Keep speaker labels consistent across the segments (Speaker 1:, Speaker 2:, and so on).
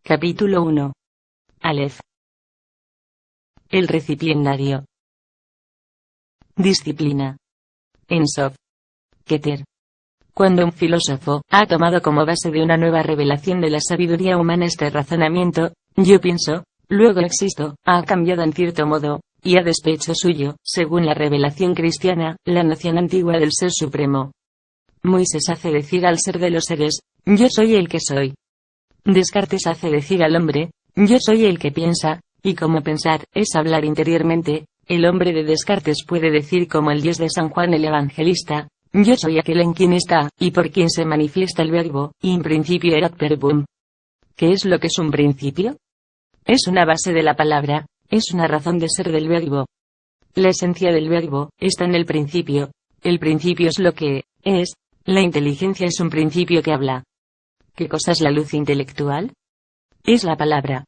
Speaker 1: Capítulo 1. Aleph. El recipiendario. Disciplina. Ensof. Keter. Cuando un filósofo ha tomado como base de una nueva revelación de la sabiduría humana este razonamiento, yo pienso, luego existo, ha cambiado en cierto modo, y ha despecho suyo, según la revelación cristiana, la noción antigua del Ser Supremo. Moisés hace decir al ser de los seres, yo soy el que soy. Descartes hace decir al hombre, yo soy el que piensa, y como pensar es hablar interiormente. El hombre de Descartes puede decir como el Dios de San Juan el Evangelista, yo soy aquel en quien está, y por quien se manifiesta el verbo, in principio erat verbum. ¿Qué es lo que es un principio? Es una base de la palabra, es una razón de ser del verbo. La esencia del verbo está en el principio es lo que es, la inteligencia es un principio que habla. ¿Qué cosa es la luz intelectual? Es la palabra.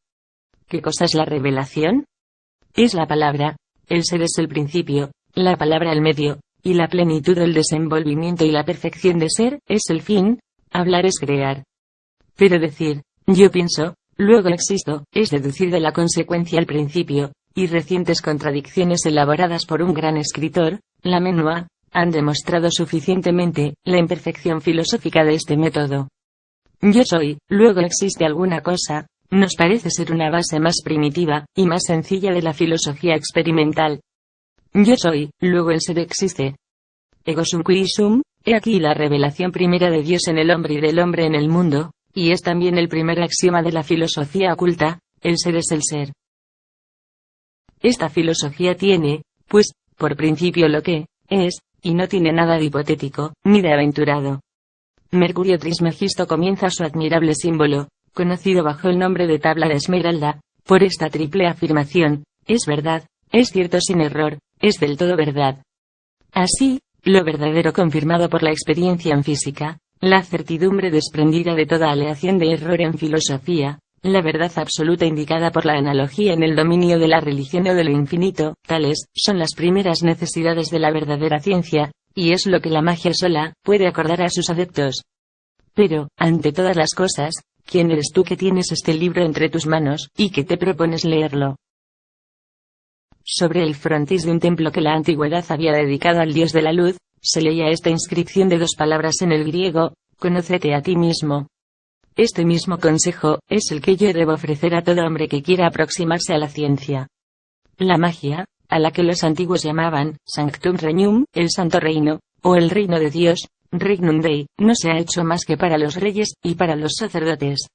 Speaker 1: ¿Qué cosa es la revelación? Es la palabra. El ser es el principio, la palabra el medio, y la plenitud el desenvolvimiento y la perfección de ser es el fin. Hablar es crear. Pero decir, yo pienso, luego existo, es deducir de la consecuencia al principio, y recientes contradicciones elaboradas por un gran escritor, Lamennais, han demostrado suficientemente la imperfección filosófica de este método. Yo soy, luego existe alguna cosa, nos parece ser una base más primitiva y más sencilla de la filosofía experimental. Yo soy, luego el ser existe. Ego sum qui sum, he aquí la revelación primera de Dios en el hombre y del hombre en el mundo, y es también el primer axioma de la filosofía oculta, el ser es el ser. Esta filosofía tiene, pues, por principio lo que es, y no tiene nada de hipotético, ni de aventurado. Mercurio Trismegisto comienza su admirable símbolo, conocido bajo el nombre de tabla de esmeralda, por esta triple afirmación, es verdad, es cierto sin error, es del todo verdad. Así, lo verdadero confirmado por la experiencia en física, la certidumbre desprendida de toda aleación de error en filosofía, la verdad absoluta indicada por la analogía en el dominio de la religión o de lo infinito, tales son las primeras necesidades de la verdadera ciencia, y es lo que la magia sola puede acordar a sus adeptos. Pero, ante todas las cosas, ¿quién eres tú que tienes este libro entre tus manos, y que te propones leerlo? Sobre el frontis de un templo que la antigüedad había dedicado al dios de la luz, se leía esta inscripción de dos palabras en el griego, conócete a ti mismo. Este mismo consejo es el que yo debo ofrecer a todo hombre que quiera aproximarse a la ciencia. La magia, a la que los antiguos llamaban Sanctum Regnum, el santo reino, o el reino de Dios, Regnum Dei, no se ha hecho más que para los reyes y para los sacerdotes.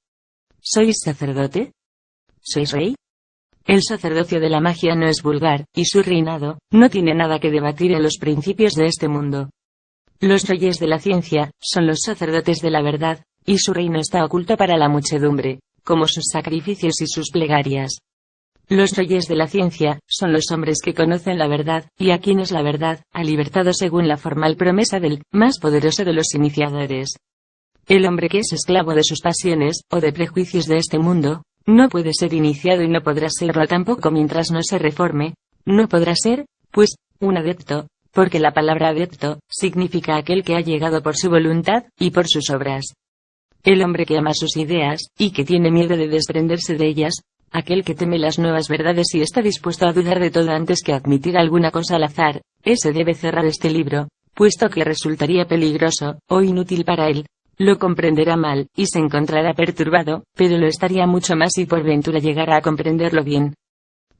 Speaker 1: ¿Sois sacerdote? ¿Sois rey? El sacerdocio de la magia no es vulgar, y su reinado no tiene nada que debatir en los principios de este mundo. Los reyes de la ciencia son los sacerdotes de la verdad, y su reino está oculto para la muchedumbre, como sus sacrificios y sus plegarias. Los reyes de la ciencia son los hombres que conocen la verdad, y a quienes la verdad ha libertado según la formal promesa del más poderoso de los iniciadores. El hombre que es esclavo de sus pasiones, o de prejuicios de este mundo, no puede ser iniciado y no podrá serlo tampoco mientras no se reforme, no podrá ser, pues, un adepto, porque la palabra adepto significa aquel que ha llegado por su voluntad, y por sus obras. El hombre que ama sus ideas, y que tiene miedo de desprenderse de ellas, aquel que teme las nuevas verdades y está dispuesto a dudar de todo antes que admitir alguna cosa al azar, ese debe cerrar este libro, puesto que resultaría peligroso, o inútil para él. Lo comprenderá mal, y se encontrará perturbado, pero lo estaría mucho más si por ventura llegara a comprenderlo bien.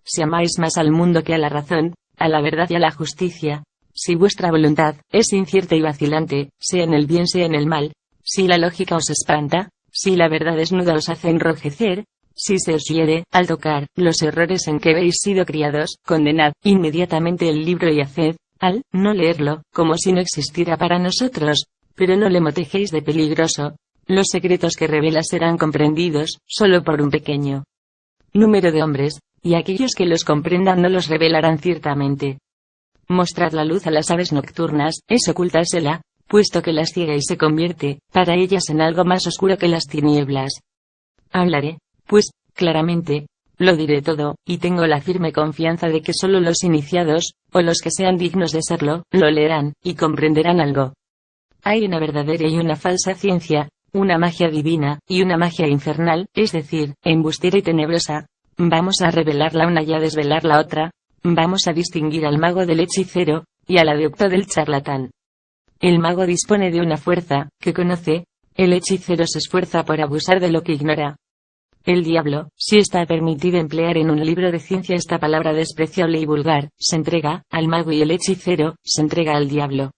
Speaker 1: Si amáis más al mundo que a la razón, a la verdad y a la justicia, si vuestra voluntad es incierta y vacilante, sea en el bien sea en el mal, si la lógica os espanta, si la verdad desnuda os hace enrojecer, si se os hiere, al tocar, los errores en que habéis sido criados, condenad inmediatamente el libro y haced, al no leerlo, como si no existiera para nosotros, pero no le motejéis de peligroso. Los secretos que revela serán comprendidos, solo por un pequeño número de hombres, y aquellos que los comprendan no los revelarán ciertamente. Mostrad la luz a las aves nocturnas, es ocultársela, puesto que las ciega y se convierte, para ellas en algo más oscuro que las tinieblas. Hablaré, pues, claramente, lo diré todo, y tengo la firme confianza de que solo los iniciados, o los que sean dignos de serlo, lo leerán, y comprenderán algo. Hay una verdadera y una falsa ciencia, una magia divina, y una magia infernal, es decir, embustera y tenebrosa. Vamos a revelar la una y a desvelar la otra. Vamos a distinguir al mago del hechicero, y al adepto del charlatán. El mago dispone de una fuerza, que conoce. El hechicero se esfuerza por abusar de lo que ignora. El diablo, si está permitido emplear en un libro de ciencia esta palabra despreciable y vulgar, se entrega al mago y el hechicero se entrega al diablo.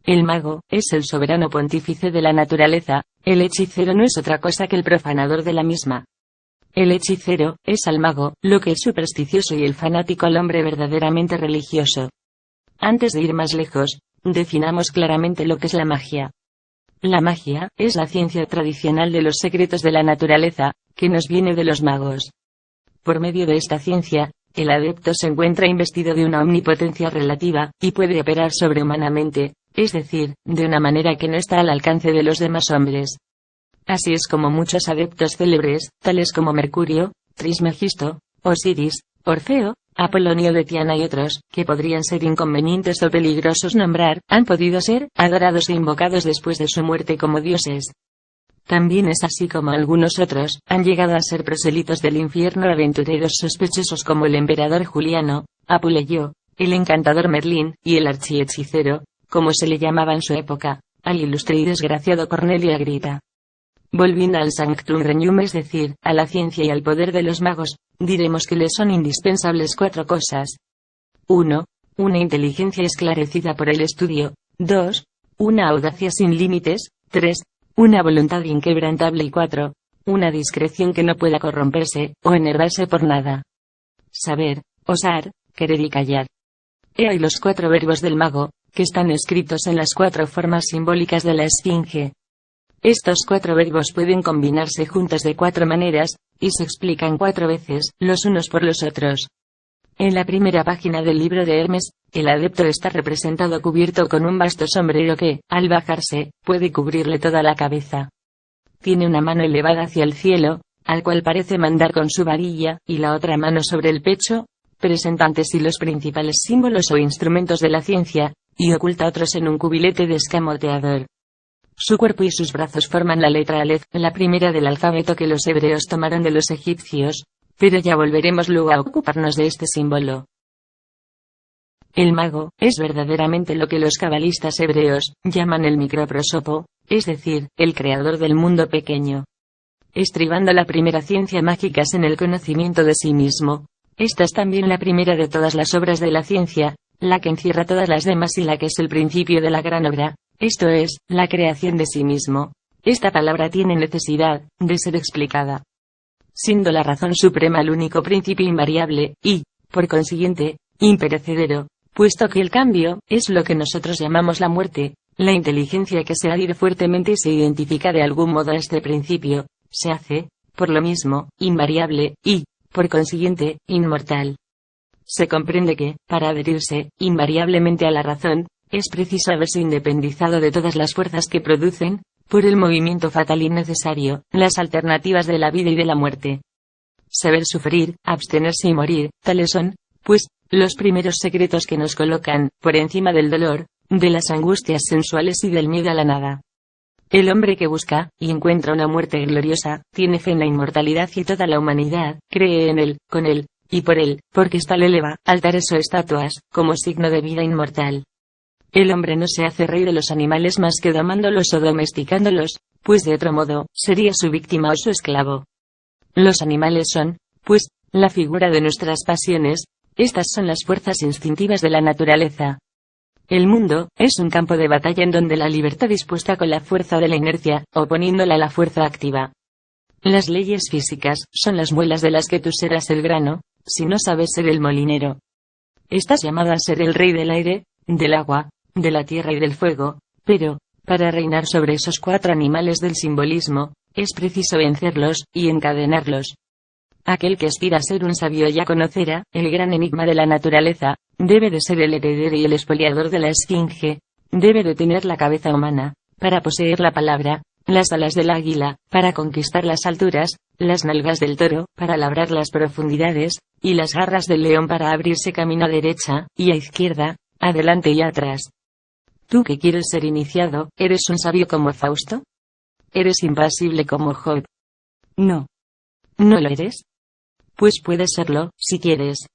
Speaker 1: El mago es el soberano pontífice de la naturaleza, el hechicero no es otra cosa que el profanador de la misma. El hechicero es al mago lo que el supersticioso y el fanático al hombre verdaderamente religioso. Antes de ir más lejos, definamos claramente lo que es la magia. La magia es la ciencia tradicional de los secretos de la naturaleza, que nos viene de los magos. Por medio de esta ciencia, el adepto se encuentra investido de una omnipotencia relativa, y puede operar sobrehumanamente, es decir, de una manera que no está al alcance de los demás hombres. Así es como muchos adeptos célebres, tales como Mercurio, Trismegisto, Osiris, Orfeo, Apolonio de Tiana y otros, que podrían ser inconvenientes o peligrosos nombrar, han podido ser adorados e invocados después de su muerte como dioses. También es así como algunos otros han llegado a ser proselitos del infierno, aventureros sospechosos como el emperador Juliano, Apuleyo, el encantador Merlín, y el archihechicero, como se le llamaba en su época, al ilustre y desgraciado Cornelio Agripa. Volviendo al Sanctum Regnum, es decir, a la ciencia y al poder de los magos, diremos que les son indispensables 4 cosas. 1. Una inteligencia esclarecida por el estudio. 2. Una audacia sin límites. 3. Una voluntad inquebrantable. Y 4. Una discreción que no pueda corromperse, o enervarse por nada. Saber, osar, querer y callar. He ahí los 4 verbos del mago, que están escritos en las 4 formas simbólicas de la esfinge. Estos 4 verbos pueden combinarse juntos de 4 maneras, y se explican 4 veces, los unos por los otros. En la primera página del libro de Hermes, el adepto está representado cubierto con un vasto sombrero que, al bajarse, puede cubrirle toda la cabeza. Tiene una mano elevada hacia el cielo, al cual parece mandar con su varilla, y la otra mano sobre el pecho, presentando así los principales símbolos o instrumentos de la ciencia, y oculta otros en un cubilete de escamoteador. Su cuerpo y sus brazos forman la letra Aleph, la primera del alfabeto que los hebreos tomaron de los egipcios, pero ya volveremos luego a ocuparnos de este símbolo. El mago es verdaderamente lo que los cabalistas hebreos llaman el microprosopo, es decir, el creador del mundo pequeño. Estribando la primera ciencia mágica en el conocimiento de sí mismo, esta es también la primera de todas las obras de la ciencia, la que encierra todas las demás y la que es el principio de la gran obra. Esto es, la creación de sí mismo. Esta palabra tiene necesidad de ser explicada. Siendo la razón suprema el único principio invariable, y, por consiguiente, imperecedero, puesto que el cambio es lo que nosotros llamamos la muerte, la inteligencia que se adhiere fuertemente y se identifica de algún modo a este principio, se hace, por lo mismo, invariable, y, por consiguiente, inmortal. Se comprende que, para adherirse, invariablemente a la razón, es preciso haberse independizado de todas las fuerzas que producen, por el movimiento fatal y necesario, las alternativas de la vida y de la muerte. Saber sufrir, abstenerse y morir, tales son, pues, los primeros secretos que nos colocan, por encima del dolor, de las angustias sensuales y del miedo a la nada. El hombre que busca, y encuentra una muerte gloriosa, tiene fe en la inmortalidad y toda la humanidad, cree en él, con él, y por él, porque ésta le eleva, altares o estatuas, como signo de vida inmortal. El hombre no se hace rey de los animales más que domándolos o domesticándolos, pues de otro modo, sería su víctima o su esclavo. Los animales son, pues, la figura de nuestras pasiones, estas son las fuerzas instintivas de la naturaleza. El mundo es un campo de batalla en donde la libertad dispuesta con la fuerza de la inercia, oponiéndola a la fuerza activa. Las leyes físicas son las muelas de las que tú serás el grano, si no sabes ser el molinero. Estás llamado a ser el rey del aire, del agua, de la tierra y del fuego, pero, para reinar sobre esos 4 animales del simbolismo, es preciso vencerlos y encadenarlos. Aquel que aspira a ser un sabio ya conocerá el gran enigma de la naturaleza, debe de ser el heredero y el expoliador de la esfinge, debe de tener la cabeza humana, para poseer la palabra, las alas del águila, para conquistar las alturas, las nalgas del toro, para labrar las profundidades, y las garras del león para abrirse camino a derecha y a izquierda, adelante y atrás. ¿Tú que quieres ser iniciado, eres un sabio como Fausto? ¿Eres impasible como Job? No. ¿No lo eres? Pues puedes serlo, si quieres.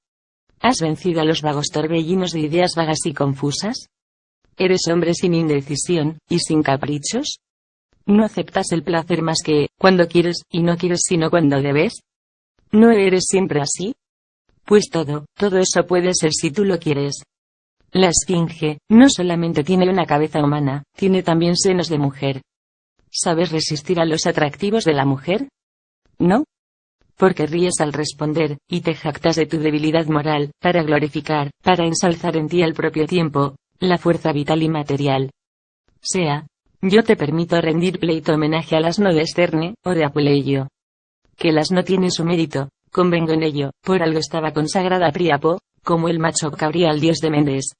Speaker 1: ¿Has vencido a los vagos torbellinos de ideas vagas y confusas? ¿Eres hombre sin indecisión, y sin caprichos? ¿No aceptas el placer más que, cuando quieres, y no quieres sino cuando debes? ¿No eres siempre así? Pues todo eso puede ser si tú lo quieres. La esfinge, no solamente tiene una cabeza humana, tiene también senos de mujer. ¿Sabes resistir a los atractivos de la mujer? ¿No? Porque ríes al responder, y te jactas de tu debilidad moral, para glorificar, para ensalzar en ti al propio tiempo, la fuerza vital y material. Yo te permito rendir pleito homenaje al asno de Esterne, o de Apuleyo. Que el asno tiene su mérito, convengo en ello, por algo estaba consagrada a Príapo, como el macho cabría al dios de Mendes.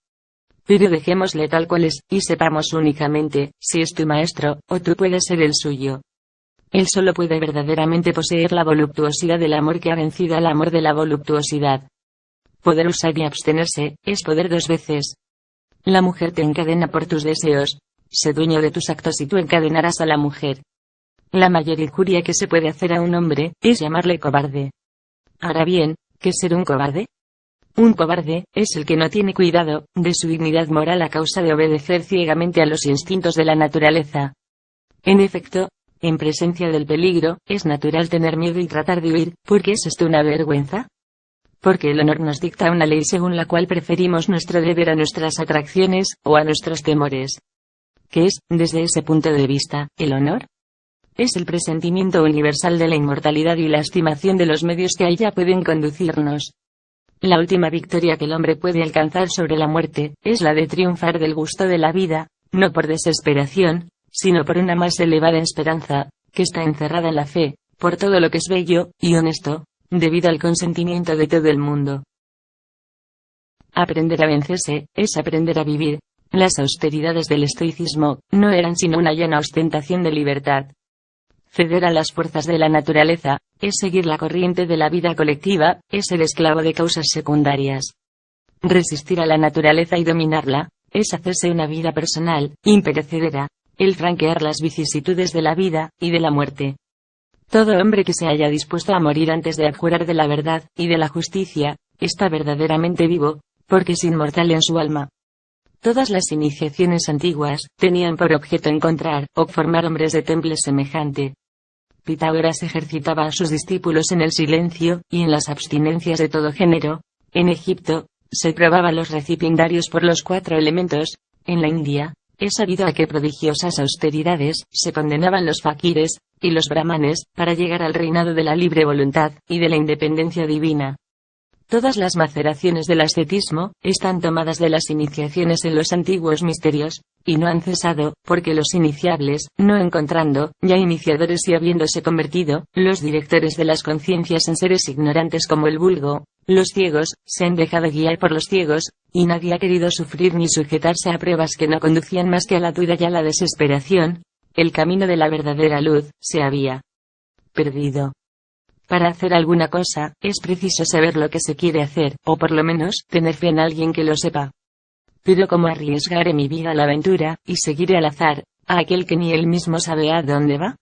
Speaker 1: Pero dejémosle tal cual es, y sepamos únicamente, si es tu maestro, o tú puedes ser el suyo. Él solo puede verdaderamente poseer la voluptuosidad del amor que ha vencido al amor de la voluptuosidad. Poder usar y abstenerse, es poder dos veces. La mujer te encadena por tus deseos. Sé dueño de tus actos y tú encadenarás a la mujer. La mayor injuria que se puede hacer a un hombre, es llamarle cobarde. Ahora bien, ¿qué es ser un cobarde? Un cobarde, es el que no tiene cuidado, de su dignidad moral a causa de obedecer ciegamente a los instintos de la naturaleza. En efecto, en presencia del peligro, es natural tener miedo y tratar de huir, ¿porque es esto una vergüenza? Porque el honor nos dicta una ley según la cual preferimos nuestro deber a nuestras atracciones, o a nuestros temores. ¿Qué es, desde ese punto de vista, el honor? Es el presentimiento universal de la inmortalidad y la estimación de los medios que a ella pueden conducirnos. La última victoria que el hombre puede alcanzar sobre la muerte, es la de triunfar del gusto de la vida, no por desesperación, sino por una más elevada esperanza, que está encerrada en la fe, por todo lo que es bello y honesto, debido al consentimiento de todo el mundo. Aprender a vencerse, es aprender a vivir. Las austeridades del estoicismo, no eran sino una llana ostentación de libertad. Ceder a las fuerzas de la naturaleza, es seguir la corriente de la vida colectiva, es ser esclavo de causas secundarias. Resistir a la naturaleza y dominarla, es hacerse una vida personal, imperecedera, el franquear las vicisitudes de la vida, y de la muerte. Todo hombre que se haya dispuesto a morir antes de abjurar de la verdad, y de la justicia, está verdaderamente vivo, porque es inmortal en su alma. Todas las iniciaciones antiguas, tenían por objeto encontrar, o formar hombres de temple semejante. Pitágoras ejercitaba a sus discípulos en el silencio, y en las abstinencias de todo género. En Egipto, se probaba los recipiendarios por los 4 elementos. En la India, es sabido a qué prodigiosas austeridades se condenaban los faquires, y los brahmanes, para llegar al reinado de la libre voluntad, y de la independencia divina. Todas las maceraciones del ascetismo, están tomadas de las iniciaciones en los antiguos misterios, y no han cesado, porque los iniciables, no encontrando, ya iniciadores y habiéndose convertido, los directores de las conciencias en seres ignorantes como el vulgo, los ciegos, se han dejado guiar por los ciegos, y nadie ha querido sufrir ni sujetarse a pruebas que no conducían más que a la duda y a la desesperación. El camino de la verdadera luz, se había perdido. Para hacer alguna cosa, es preciso saber lo que se quiere hacer, o por lo menos, tener fe en alguien que lo sepa. Pero ¿cómo arriesgaré mi vida a la aventura, y seguiré al azar, a aquel que ni él mismo sabe a dónde va?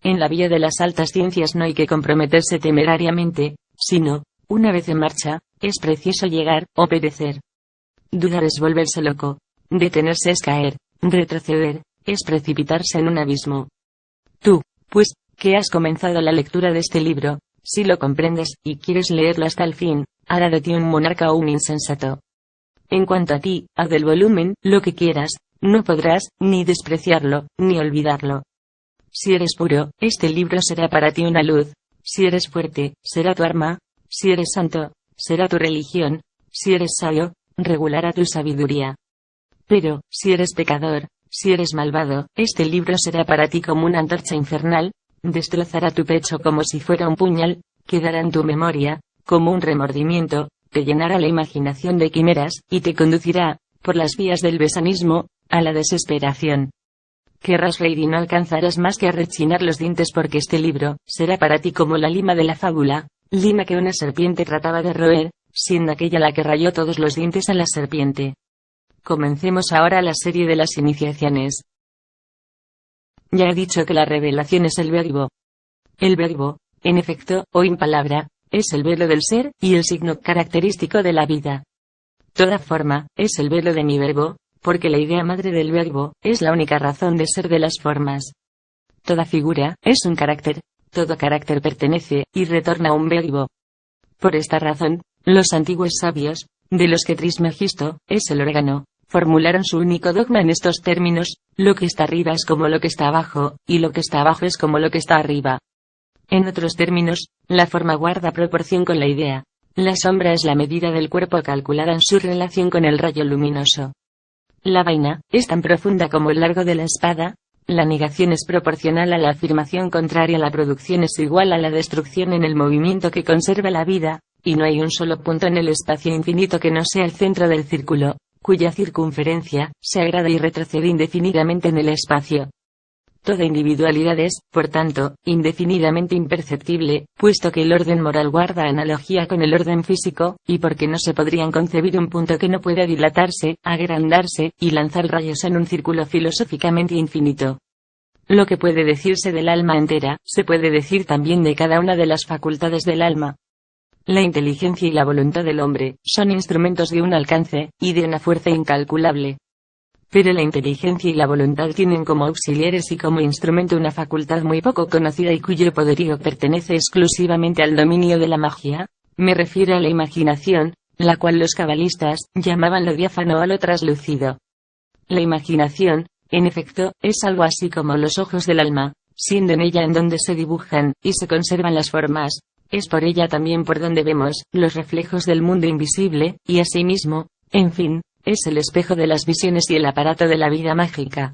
Speaker 1: En la vía de las altas ciencias no hay que comprometerse temerariamente, sino, una vez en marcha, es preciso llegar, o perecer. Dudar es volverse loco. Detenerse es caer. Retroceder, es precipitarse en un abismo. Tú, pues, que has comenzado la lectura de este libro, si lo comprendes, y quieres leerlo hasta el fin, hará de ti un monarca o un insensato. En cuanto a ti, haz del volumen, lo que quieras, no podrás, ni despreciarlo, ni olvidarlo. Si eres puro, este libro será para ti una luz. Si eres fuerte, será tu arma. Si eres santo, será tu religión. Si eres sabio, regulará tu sabiduría. Pero, si eres pecador, si eres malvado, este libro será para ti como una antorcha infernal. Destrozará tu pecho como si fuera un puñal, quedará en tu memoria, como un remordimiento, te llenará la imaginación de quimeras, y te conducirá, por las vías del besanismo, a la desesperación. Querrás reír y no alcanzarás más que a rechinar los dientes porque este libro, será para ti como la lima de la fábula, lima que una serpiente trataba de roer, siendo aquella la que rayó todos los dientes a la serpiente. Comencemos ahora la serie de las iniciaciones. ya he dicho que la revelación es el verbo. El verbo, en efecto, o en palabra, es el velo del ser, y el signo característico de la vida. Toda forma, es el velo de mi verbo, porque la idea madre del verbo, es la única razón de ser de las formas. Toda figura, es un carácter, todo carácter pertenece, y retorna a un verbo. Por esta razón, los antiguos sabios, de los que Trismegisto, es el órgano, formularon su único dogma en estos términos: lo que está arriba es como lo que está abajo, y lo que está abajo es como lo que está arriba. En otros términos, la forma guarda proporción con la idea. La sombra es la medida del cuerpo calculada en su relación con el rayo luminoso. La vaina, es tan profunda como el largo de la espada. La negación es proporcional a la afirmación contraria. La producción es igual a la destrucción en el movimiento que conserva la vida, y no hay un solo punto en el espacio infinito que no sea el centro del círculo, cuya circunferencia se agrada y retrocede indefinidamente en el espacio. Toda individualidad es, por tanto, indefinidamente imperceptible, puesto que el orden moral guarda analogía con el orden físico, y porque no se podrían concebir un punto que no pueda dilatarse, agrandarse, y lanzar rayos en un círculo filosóficamente infinito. Lo que puede decirse del alma entera, se puede decir también de cada una de las facultades del alma. La inteligencia y la voluntad del hombre, son instrumentos de un alcance, y de una fuerza incalculable. Pero la inteligencia y la voluntad tienen como auxiliares y como instrumento una facultad muy poco conocida y cuyo poderío pertenece exclusivamente al dominio de la magia. Me refiero a la imaginación, la cual los cabalistas llamaban lo diáfano o lo traslúcido. La imaginación, en efecto, es algo así como los ojos del alma, siendo en ella en donde se dibujan y se conservan las formas. Es por ella también por donde vemos los reflejos del mundo invisible, y asimismo, en fin, es el espejo de las visiones y el aparato de la vida mágica.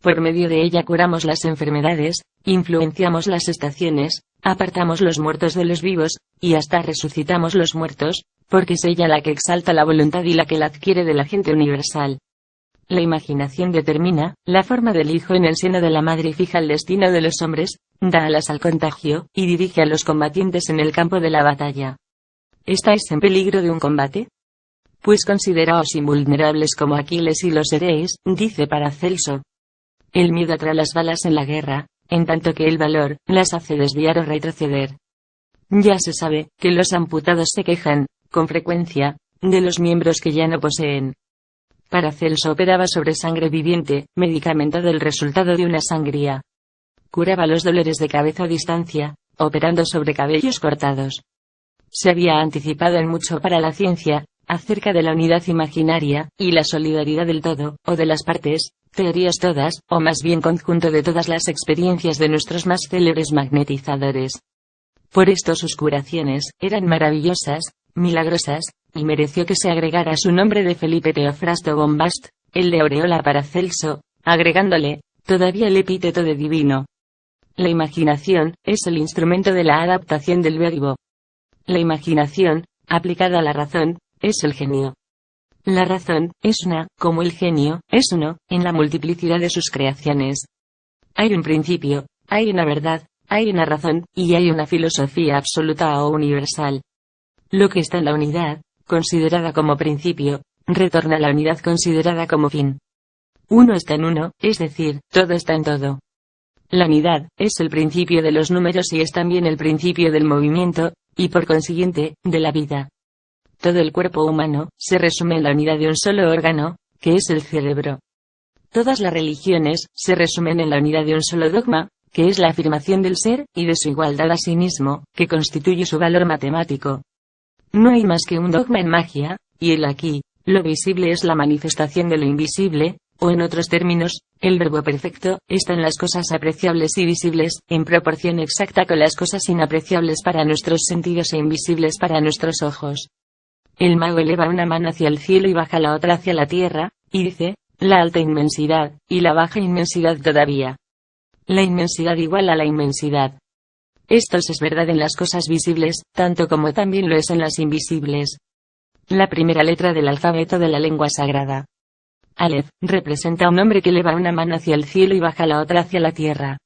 Speaker 1: Por medio de ella curamos las enfermedades, influenciamos las estaciones, apartamos los muertos de los vivos, y hasta resucitamos los muertos, porque es ella la que exalta la voluntad y la que la adquiere de la gente universal. La imaginación determina la forma del hijo en el seno de la madre y fija el destino de los hombres, da alas al contagio, y dirige a los combatientes en el campo de la batalla. ¿Estáis en peligro de un combate? Pues consideraos invulnerables como Aquiles y lo seréis, dice Paracelso. El miedo atrae las balas en la guerra, en tanto que el valor las hace desviar o retroceder. Ya se sabe que los amputados se quejan, con frecuencia, de los miembros que ya no poseen. Paracelso operaba sobre sangre viviente, medicamentada del resultado de una sangría. Curaba los dolores de cabeza a distancia, operando sobre cabellos cortados. Se había anticipado en mucho para la ciencia, acerca de la unidad imaginaria, y la solidaridad del todo, o de las partes, teorías todas, o más bien conjunto de todas las experiencias de nuestros más célebres magnetizadores. Por esto sus curaciones, eran maravillosas, milagrosas, y mereció que se agregara su nombre de Felipe Teofrasto Bombast, el de Aureola Paracelso, agregándole, todavía el epíteto de divino. La imaginación, es el instrumento de la adaptación del verbo. La imaginación, aplicada a la razón, es el genio. La razón, es una, como el genio, es uno, en la multiplicidad de sus creaciones. Hay un principio, hay una verdad, hay una razón, y hay una filosofía absoluta o universal. Lo que está en la unidad, considerada como principio, retorna a la unidad considerada como fin. Uno está en uno, es decir, todo está en todo. La unidad, es el principio de los números y es también el principio del movimiento, y por consiguiente, de la vida. Todo el cuerpo humano, se resume en la unidad de un solo órgano, que es el cerebro. Todas las religiones, se resumen en la unidad de un solo dogma, que es la afirmación del ser, y de su igualdad a sí mismo, que constituye su valor matemático. No hay más que un dogma en magia, y el aquí, lo visible es la manifestación de lo invisible, o en otros términos, el verbo perfecto, está en las cosas apreciables y visibles, en proporción exacta con las cosas inapreciables para nuestros sentidos e invisibles para nuestros ojos. El mago eleva una mano hacia el cielo y baja la otra hacia la tierra, y dice, la alta inmensidad, y la baja inmensidad todavía. La inmensidad igual a la inmensidad. Esto es verdad en las cosas visibles, tanto como también lo es en las invisibles. La primera letra del alfabeto de la lengua sagrada. Aleph, representa a un hombre que eleva una mano hacia el cielo y baja la otra hacia la tierra.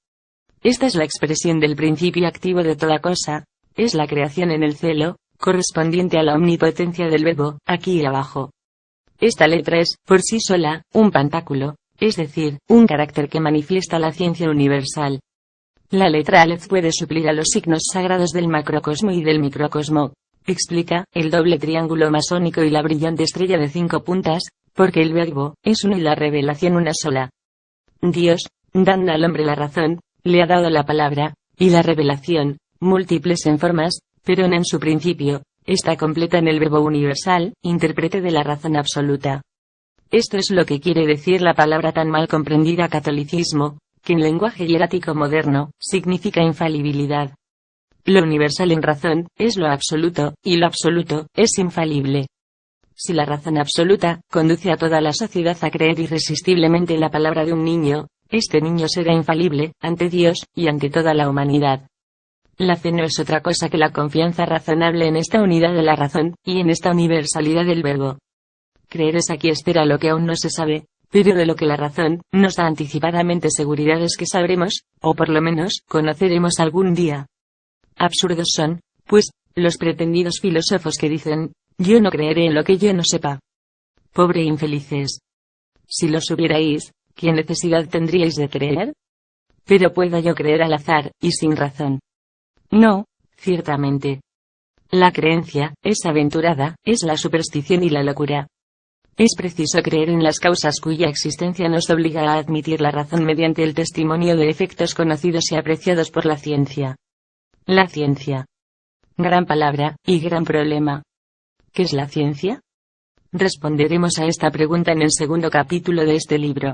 Speaker 1: Esta es la expresión del principio activo de toda cosa, es la creación en el cielo, correspondiente a la omnipotencia del verbo, aquí y abajo. Esta letra es, por sí sola, un pantáculo, es decir, un carácter que manifiesta la ciencia universal. La letra Aleph puede suplir a los signos sagrados del macrocosmo y del microcosmo. Explica, el doble triángulo masónico y la brillante estrella de 5 puntas, porque el verbo es uno y la revelación una sola. Dios, dando al hombre la razón, le ha dado la palabra, y la revelación, múltiples en formas, pero no en su principio, está completa en el verbo universal, intérprete de la razón absoluta. Esto es lo que quiere decir la palabra tan mal comprendida catolicismo, que en lenguaje hierático moderno, significa infalibilidad. Lo universal en razón, es lo absoluto, y lo absoluto, es infalible. Si la razón absoluta, conduce a toda la sociedad a creer irresistiblemente en la palabra de un niño, este niño será infalible, ante Dios, y ante toda la humanidad. La fe no es otra cosa que la confianza razonable en esta unidad de la razón, y en esta universalidad del verbo. Creer es aquí espera lo que aún no se sabe, pero de lo que la razón nos da anticipadamente seguridades que sabremos, o por lo menos, conoceremos algún día. Absurdos son, pues, los pretendidos filósofos que dicen, yo no creeré en lo que yo no sepa. Pobre infelices. Si lo supierais, ¿qué necesidad tendríais de creer? Pero ¿puedo yo creer al azar, y sin razón? No, ciertamente. La creencia, es aventurada, es la superstición y la locura. Es preciso creer en las causas cuya existencia nos obliga a admitir la razón mediante el testimonio de efectos conocidos y apreciados por la ciencia. La ciencia. Gran palabra, y gran problema. ¿Qué es la ciencia? Responderemos a esta pregunta en el segundo capítulo de este libro.